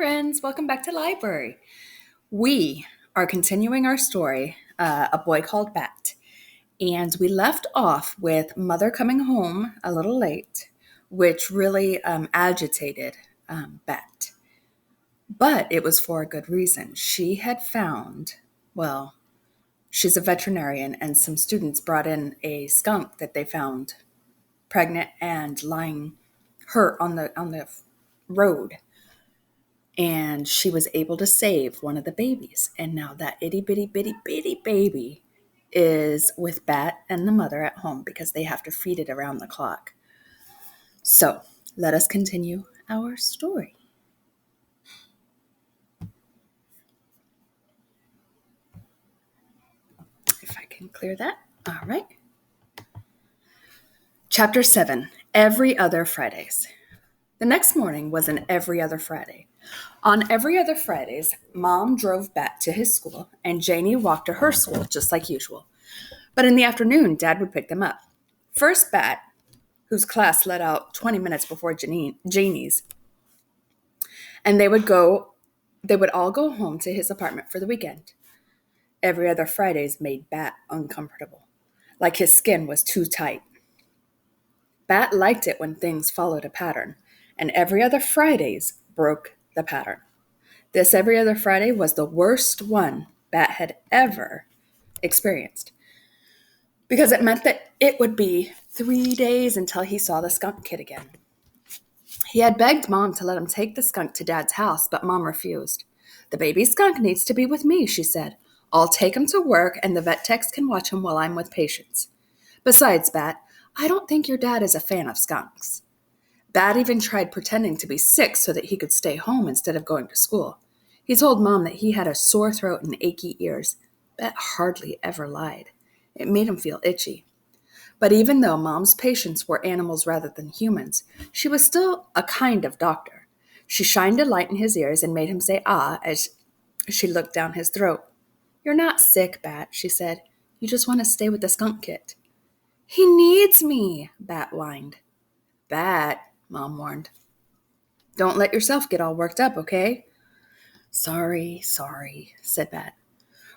friends. Welcome back to Library. We are continuing our story, A Boy Called Bat. And we left off with Mother coming home a little late, which really agitated Bat. But it was for a good reason. She had found, well, she's a veterinarian, and some students brought in a skunk that they found pregnant and lying hurt on the road. And she was able to save one of the babies. And now that itty bitty bitty bitty baby is with Bat and the mother at home because they have to feed it around the clock. So let us continue our story. If I can clear that. All right. Chapter 7, Every Other Fridays. The next morning was an every other Friday. On every other Fridays, Mom drove Bat to his school, and Janie walked to her school just like usual. But in the afternoon, Dad would pick them up. First, Bat, whose class let out 20 minutes before Janie's, and they would all go home to his apartment for the weekend. Every other Fridays made Bat uncomfortable, like his skin was too tight. Bat liked it when things followed a pattern, and every other Fridays broke the pattern. This every other Friday was the worst one Bat had ever experienced, because it meant that it would be 3 days until he saw the skunk kid again. He had begged Mom to let him take the skunk to Dad's house, but Mom refused. "The baby skunk needs to be with me," she said. "I'll take him to work, and the vet techs can watch him while I'm with patients. Besides, Bat, I don't think your dad is a fan of skunks." Bat even tried pretending to be sick so that he could stay home instead of going to school. He told Mom that he had a sore throat and achy ears. Bat hardly ever lied. It made him feel itchy. But even though Mom's patients were animals rather than humans, she was still a kind of doctor. She shined a light in his ears and made him say "ah" as she looked down his throat. "You're not sick, Bat," she said. "You just want to stay with the skunk kit." "He needs me," Bat whined. "Bat," Mom warned. "Don't let yourself get all worked up, okay?" Sorry, said Bat.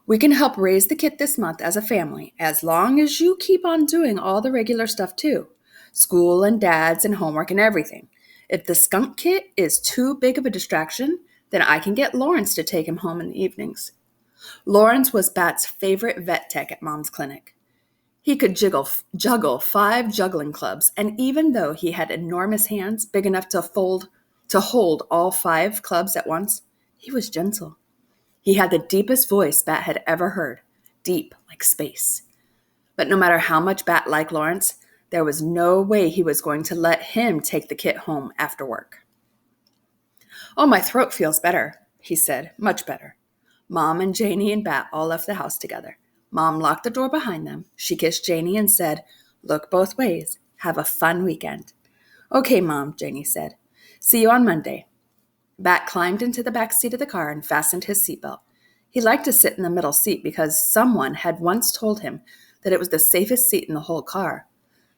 "We can help raise the kit this month as a family, as long as you keep on doing all the regular stuff too. School and Dad's and homework and everything. If the skunk kit is too big of a distraction, then I can get Lawrence to take him home in the evenings." Lawrence was Bat's favorite vet tech at Mom's clinic. He could juggle 5 juggling clubs, and even though he had enormous hands big enough to hold all 5 clubs at once, he was gentle. He had the deepest voice Bat had ever heard, deep like space. But no matter how much Bat liked Lawrence, there was no way he was going to let him take the kit home after work. "Oh, my throat feels better," he said, "much better." Mom and Janie and Bat all left the house together. Mom locked the door behind them. She kissed Janie and said, "Look both ways. Have a fun weekend." "Okay, Mom," Janie said. "See you on Monday." Bat climbed into the back seat of the car and fastened his seatbelt. He liked to sit in the middle seat because someone had once told him that it was the safest seat in the whole car.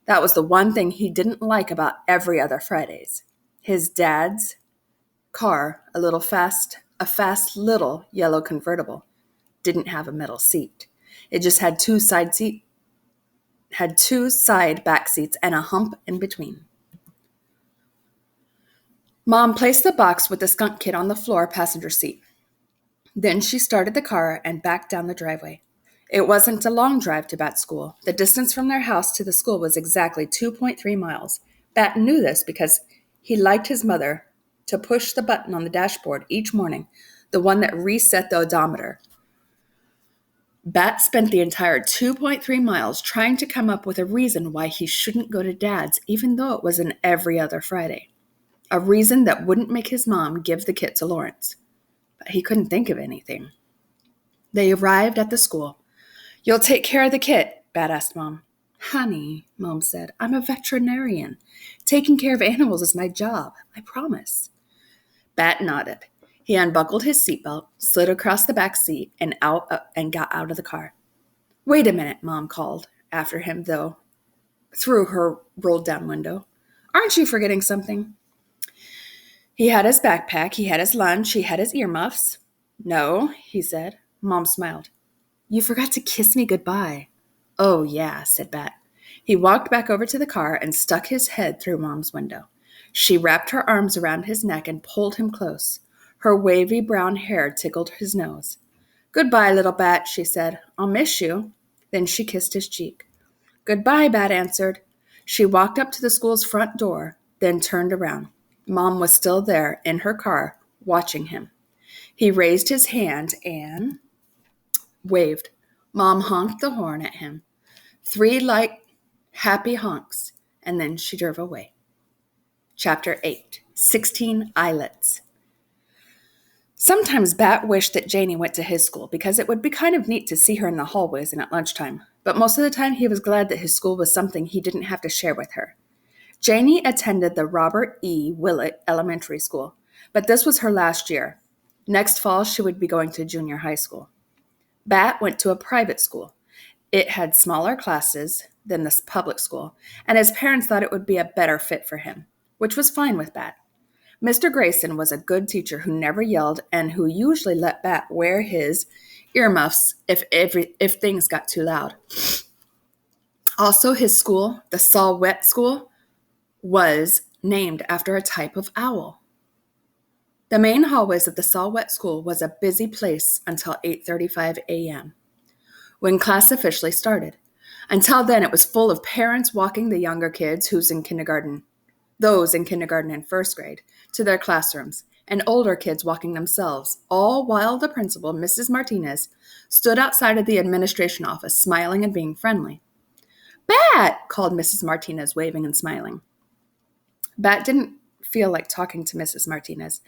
That was the one thing he didn't like about every other Fridays. His dad's car, a fast little yellow convertible, didn't have a middle seat. It just had two side back seats and a hump in between. Mom placed the box with the skunk kit on the floor passenger seat. Then she started the car and backed down the driveway. It wasn't a long drive to Bat's school. The distance from their house to the school was exactly 2.3 miles. Bat knew this because he liked his mother to push the button on the dashboard each morning, the one that reset the odometer. Bat spent the entire 2.3 miles trying to come up with a reason why he shouldn't go to Dad's, even though it was an every other Friday. A reason that wouldn't make his mom give the kit to Lawrence. But he couldn't think of anything. They arrived at the school. "You'll take care of the kit?" Bat asked Mom. "Honey," Mom said, "I'm a veterinarian. Taking care of animals is my job. I promise." Bat nodded. He unbuckled his seatbelt, slid across the back seat, and got out of the car. "Wait a minute," Mom called after him, through her rolled-down window. "Aren't you forgetting something?" He had his backpack, he had his lunch, he had his earmuffs. No, he said. Mom smiled. You forgot to kiss me goodbye. Oh, yeah, said Bat. He walked back over to the car and stuck his head through Mom's window. She wrapped her arms around his neck and pulled him close. Her wavy brown hair tickled his nose. Goodbye, little Bat, she said. I'll miss you. Then she kissed his cheek. Goodbye, Bat answered. She walked up to the school's front door, then turned around. Mom was still there in her car, watching him. He raised his hand and waved. Mom honked the horn at him. 3 light, happy honks, and then she drove away. Chapter 8, 16 Islets. Sometimes Bat wished that Janie went to his school because it would be kind of neat to see her in the hallways and at lunchtime. But most of the time he was glad that his school was something he didn't have to share with her. Janie attended the Robert E. Willett Elementary School, but this was her last year. Next fall, she would be going to junior high school. Bat went to a private school. It had smaller classes than this public school, and his parents thought it would be a better fit for him, which was fine with Bat. Mr. Grayson was a good teacher who never yelled and who usually let Bat wear his earmuffs if things got too loud. Also, his school, the Saw-Whet School, was named after a type of owl. The main hallways of the Saw-Whet School was a busy place until 8:35 a.m., when class officially started. Until then, it was full of parents walking the younger kids those in kindergarten and first grade, to their classrooms, and older kids walking themselves, all while the principal, Mrs. Martinez, stood outside of the administration office, smiling and being friendly. Bat! Called Mrs. Martinez, waving and smiling. Bat didn't feel like talking to Mrs. Martinez,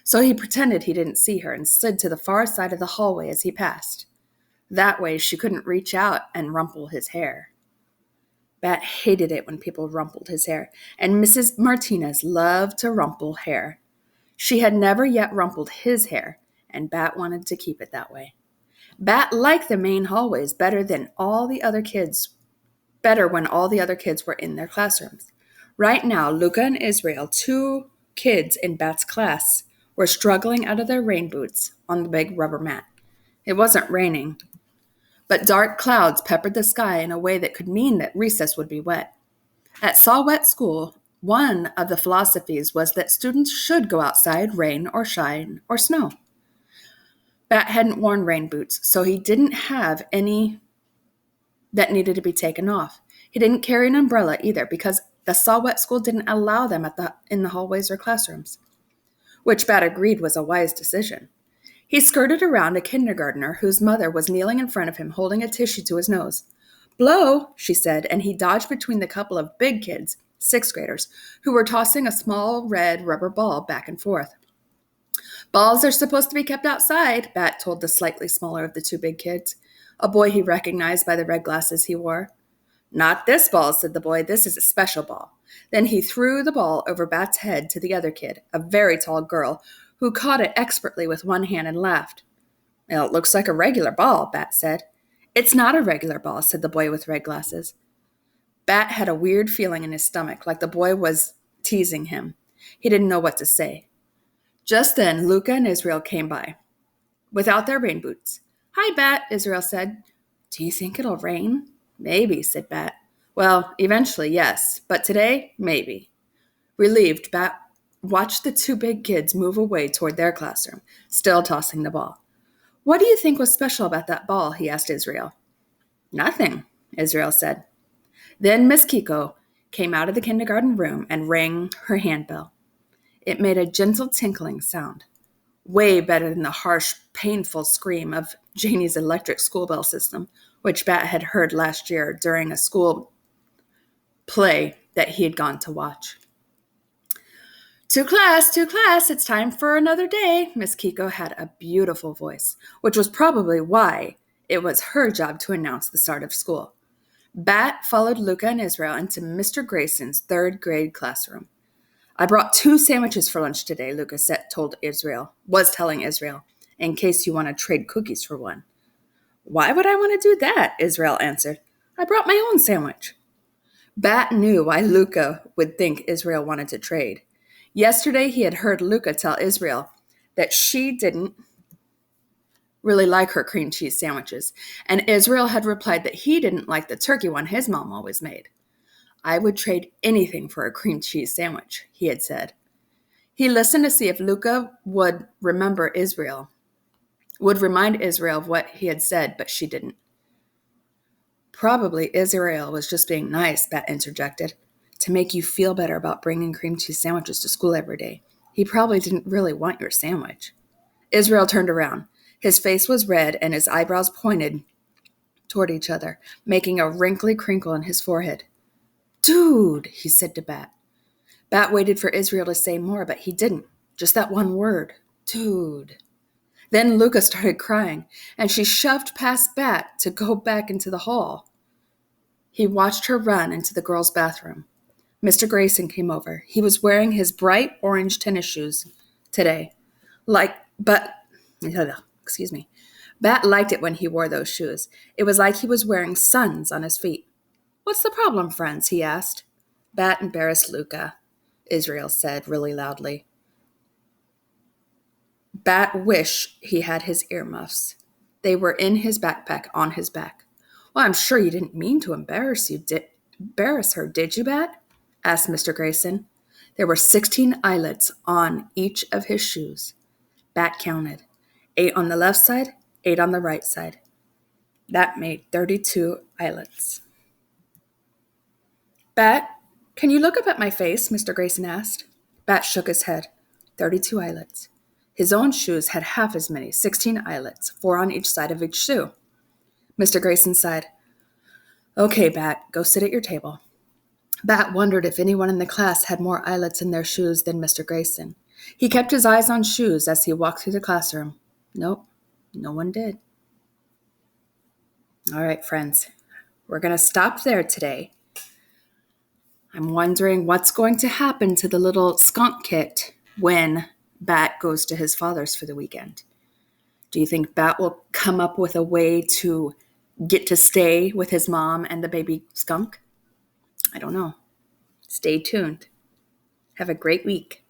so he pretended he didn't see her and slid to the far side of the hallway as he passed. That way she couldn't reach out and rumple his hair. Bat hated it when people rumpled his hair, and Mrs. Martinez loved to rumple hair. She had never yet rumpled his hair, and Bat wanted to keep it that way. Bat liked the main hallways better when all the other kids were in their classrooms. Right now, Luca and Israel, 2 kids in Bat's class, were struggling out of their rain boots on the big rubber mat. It wasn't raining, but dark clouds peppered the sky in a way that could mean that recess would be wet. At Saw-Whet School, one of the philosophies was that students should go outside, rain or shine or snow. Bat hadn't worn rain boots, so he didn't have any that needed to be taken off. He didn't carry an umbrella either because the Saw-Whet School didn't allow them in the hallways or classrooms, which Bat agreed was a wise decision. He skirted around a kindergartner whose mother was kneeling in front of him holding a tissue to his nose. Blow, she said, and he dodged between the couple of big kids, 6th graders, who were tossing a small red rubber ball back and forth. Balls are supposed to be kept outside, Bat told the slightly smaller of the 2 big kids, a boy he recognized by the red glasses he wore. Not this ball, said the boy. This is a special ball. Then he threw the ball over Bat's head to the other kid, a very tall girl, who caught it expertly with one hand and laughed. Well, it looks like a regular ball, Bat said. It's not a regular ball, said the boy with red glasses. Bat had a weird feeling in his stomach, like the boy was teasing him. He didn't know what to say. Just then, Luca and Israel came by, without their rain boots. Hi, Bat, Israel said. Do you think it'll rain? Maybe, said Bat. Well, eventually, yes, but today, maybe. Relieved, Bat watched the 2 big kids move away toward their classroom, still tossing the ball. What do you think was special about that ball? He asked Israel. Nothing, Israel said. Then Miss Kiko came out of the kindergarten room and rang her handbell. It made a gentle tinkling sound, way better than the harsh, painful scream of Janie's electric school bell system, which Bat had heard last year during a school play that he had gone to watch. To class, it's time for another day. Miss Kiko had a beautiful voice, which was probably why it was her job to announce the start of school. Bat followed Luca and Israel into Mr. Grayson's 3rd grade classroom. I brought 2 sandwiches for lunch today, Luca was telling Israel, in case you want to trade cookies for one. Why would I want to do that? Israel answered. I brought my own sandwich. Bat knew why Luca would think Israel wanted to trade. Yesterday he had heard Luca tell Israel that she didn't really like her cream cheese sandwiches, and Israel had replied that he didn't like the turkey one his mom always made. I would trade anything for a cream cheese sandwich, he had said. He listened to see if Luca would remind Israel of what he had said, but she didn't. Probably Israel was just being nice, Bet interjected, to make you feel better about bringing cream cheese sandwiches to school every day. He probably didn't really want your sandwich. Israel turned around. His face was red and his eyebrows pointed toward each other, making a wrinkly crinkle in his forehead. Dude, he said to Bat. Bat waited for Israel to say more, but he didn't. Just that one word. Dude. Then Luca started crying, and she shoved past Bat to go back into the hall. He watched her run into the girls' bathroom. Mr. Grayson came over. He was wearing his bright orange tennis shoes today. Bat liked it when he wore those shoes. It was like he was wearing suns on his feet. What's the problem, friends? He asked. Bat embarrassed Luca, Israel said really loudly. Bat wished he had his earmuffs. They were in his backpack on his back. Well, I'm sure you didn't mean to embarrass her, did you, Bat? Asked Mr. Grayson. There were 16 eyelets on each of his shoes. Bat counted. 8 on the left side, 8 on the right side. That made 32 eyelets. Bat, can you look up at my face? Mr. Grayson asked. Bat shook his head. 32 eyelets. His own shoes had half as many, 16 eyelets, 4 on each side of each shoe. Mr. Grayson sighed. Okay, Bat, go sit at your table. Bat wondered if anyone in the class had more eyelets in their shoes than Mr. Grayson. He kept his eyes on shoes as he walked through the classroom. Nope, no one did. All right, friends, we're going to stop there today. I'm wondering what's going to happen to the little skunk kit when Bat goes to his father's for the weekend. Do you think Bat will come up with a way to get to stay with his mom and the baby skunk? I don't know. Stay tuned. Have a great week.